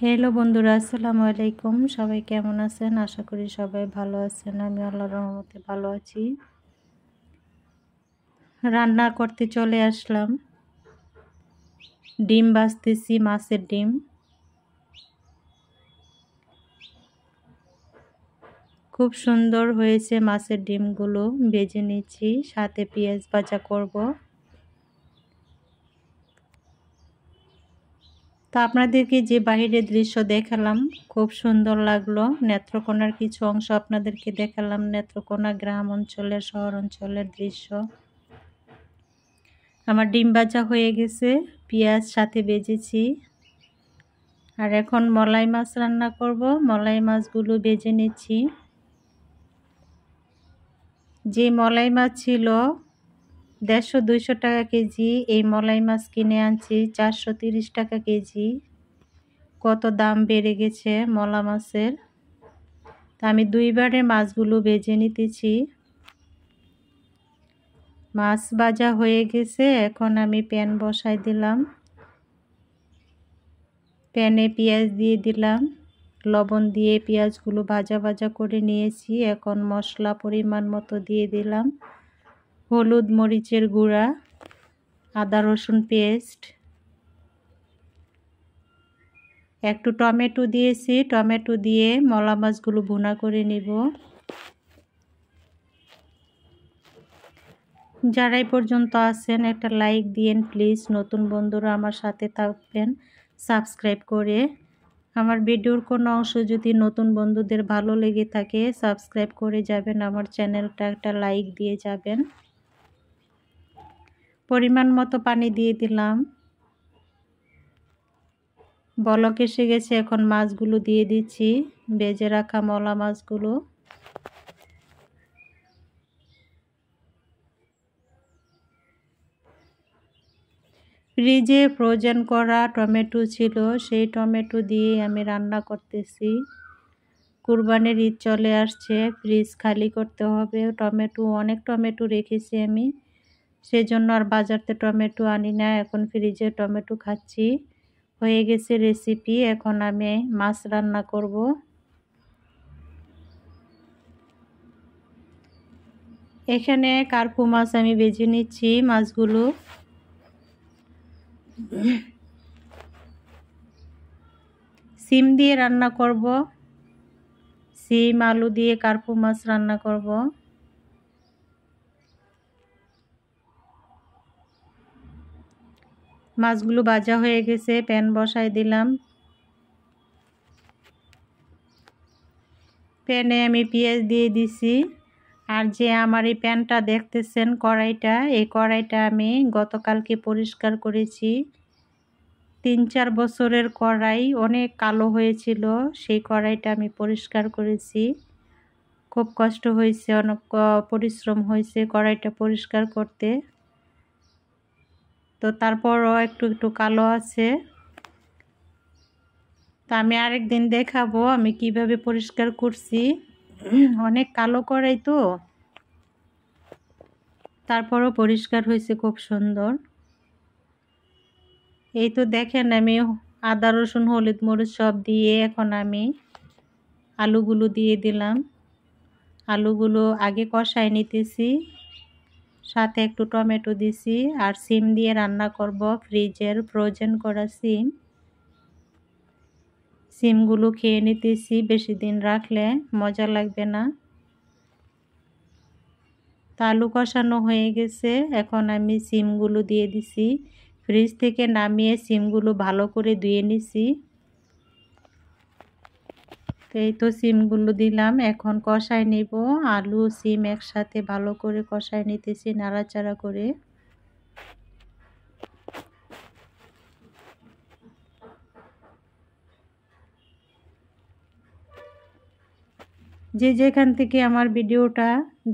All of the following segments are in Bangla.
হ্যালো বন্ধুরা, আসসালামু আলাইকুম। সবাই কেমন আছেন? আশা করি সবাই ভালো আছেন। আমি আল্লাহর রহমতে ভালো আছি। রান্না করতে চলে আসলাম। ডিম ভাজতেছি, মাছের ডিম। খুব সুন্দর হয়েছে মাছের ডিমগুলো, ভেজে নিচ্ছি, সাথে পেঁয়াজ ভাজা করব। তো আপনাদেরকে যে বাহিরের দৃশ্য দেখালাম খুব সুন্দর লাগলো। নেত্রকোনার কিছু অংশ আপনাদেরকে দেখালাম, নেত্রকোনা গ্রাম অঞ্চলের, শহর অঞ্চলের দৃশ্য। আমার ডিম ভাজা হয়ে গেছে, পেঁয়াজ সাথে ভেজেছি। আর এখন মলাই মাছ রান্না করব। মলাই মাছগুলো ভেজে নিচ্ছি। যে মলাই মাছ ছিল 150-200 টাকা কেজি, এই মলাই মাছ কিনে আনছি 430 টাকা কেজি। কত দাম বেড়ে গেছে মলা মাছের। তা আমি দুইবারে মাছগুলো ভেজে নিতেছি। মাছ ভাজা হয়ে গেছে, এখন আমি প্যান বসাই দিলাম। প্যানে পেঁয়াজ দিয়ে দিলাম, লবণ দিয়ে পেঁয়াজগুলো ভাজা ভাজা করে নিয়েছি। এখন মশলা পরিমাণ মতো দিয়ে দিলাম, হলুদ মরিচের গুঁড়া, আদা রসুন পেস্ট, একটু টমেটো দিয়েছি। টমেটো দিয়ে মলা মাছগুলো ভুনা করে নিব। যারা এই পর্যন্ত আছেন একটা লাইক দিয়েন প্লিজ। নতুন বন্ধুরা আমার সাথে থাকবেন সাবস্ক্রাইব করে। আমার ভিডিওর কোনো অংশ যদি নতুন বন্ধুদের ভালো লেগে থাকে সাবস্ক্রাইব করে যাবেন, আমার চ্যানেলটা একটা লাইক দিয়ে যাবেন। পরিমাণ মতো পানি দিয়ে দিলাম, বলক এসে গেছে। এখন মাছগুলো দিয়ে দিচ্ছি, ভেজে রাখা মলা মাছগুলো। ফ্রিজে ফ্রোজেন করা টমেটো ছিল, সেই টমেটো দিয়ে আমি রান্না করতেছি। কুরবানির ঈদ চলে আসছে, ফ্রিজ খালি করতে হবে। অনেক টমেটো রেখেছি আমি, সেজন্য আর বাজারতে টমেটো আনি না, এখন ফ্রিজে টমেটো খাচ্ছি। হয়ে গেছে রেসিপি, এখন আমি মাছ রান্না করব। এখানে কার্পু মাছ আমি ভেজে নিচ্ছি। মাছগুলো সিম দিয়ে রান্না করব, সিম আলু দিয়ে কার্পু মাছ রান্না করব। মাছগুলো ভাজা হয়ে গেছে, প্যান বসাই দিলাম। প্যানে আমি পেঁয়াজ দিয়ে দিছি। আর যে আমার এই প্যানটা দেখতেছেন, কড়াইটা, এই কড়াইটা আমি গতকালকে পরিষ্কার করেছি। 3-4 বছরের কড়াই, অনেক কালো হয়েছিল। সেই কড়াইটা আমি পরিষ্কার করেছি। খুব কষ্ট হয়েছে, অনেক পরিশ্রম হয়েছে কড়াইটা পরিষ্কার করতে। তো তারপরও একটু একটু কালো আছে। তা আমি আরেকদিন দেখাবো আমি কিভাবে পরিষ্কার করছি। অনেক কালো কড়াই তো, তারপরও পরিষ্কার হয়েছে খুব সুন্দর। এই তো দেখেন, আমি আদা রসুন হলুদ মরিচ সব দিয়ে এখন আমি আলুগুলো দিয়ে দিলাম। আলুগুলো আগে কষায় নিতেছি, সাথে একটু টমেটো দিছি। আর সিম দিয়ে রান্না করব, ফ্রিজের ফ্রোজেন করা সিম। সিমগুলো খেয়ে নিতেছি, বেশি দিন রাখলে মজা লাগবে না। তা আলু কষানো হয়ে গেছে, এখন আমি সিমগুলো দিয়ে দিছি। ফ্রিজ থেকে নামিয়ে সিমগুলো ভালো করে ধুয়ে নিছি। এই তো সিমগুলো দিলাম, এখন কষায় নেব। আলু সিম একসাথে ভালো করে কষায় নিতেছি নাড়াচাড়া করে। যে যেখান থেকে আমার ভিডিওটা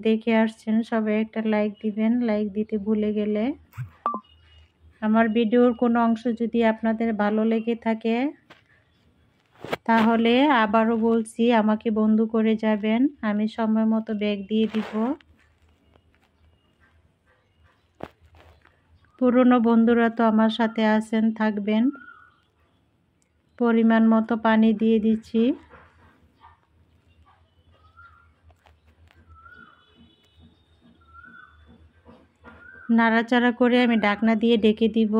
দেখে আসছেন সবাই একটা লাইক দিবেন, লাইক দিতে ভুলে গেলে। আমার ভিডিওর কোনো অংশ যদি আপনাদের ভালো লেগে থাকে তাহলে আবারও বলছি আমাকে বন্ধু করে যাবেন, আমি সময় মতো ব্যাগ দিয়ে দিব। পুরনো বন্ধুরা তো আমার সাথে আছেন, থাকবেন। পরিমাণ মতো পানি দিয়ে দিচ্ছি। নাড়াচাড়া করে আমি ঢাকনা দিয়ে ঢেকে দিব।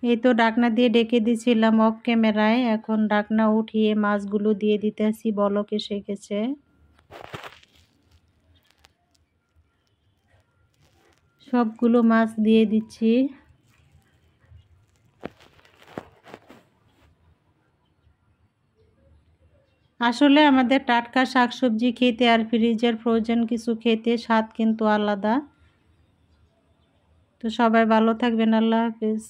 এই তো ঢাকনা দিয়ে ঢেকে দিয়েছিলাম অফ ক্যামেরায়। এখন ঢাকনা উঠিয়ে মাছগুলো দিয়ে দিতেছি, বলক এসে গেছে। সবগুলো মাছ দিয়ে দিচ্ছি। আসলে আমাদের টাটকা শাকসবজি খেতে আর ফ্রিজের ফ্রোজেন কিছু খেতে স্বাদ কিন্তু আলাদা। তো সবাই ভালো থাকবেন, আল্লাহ হাফেজ।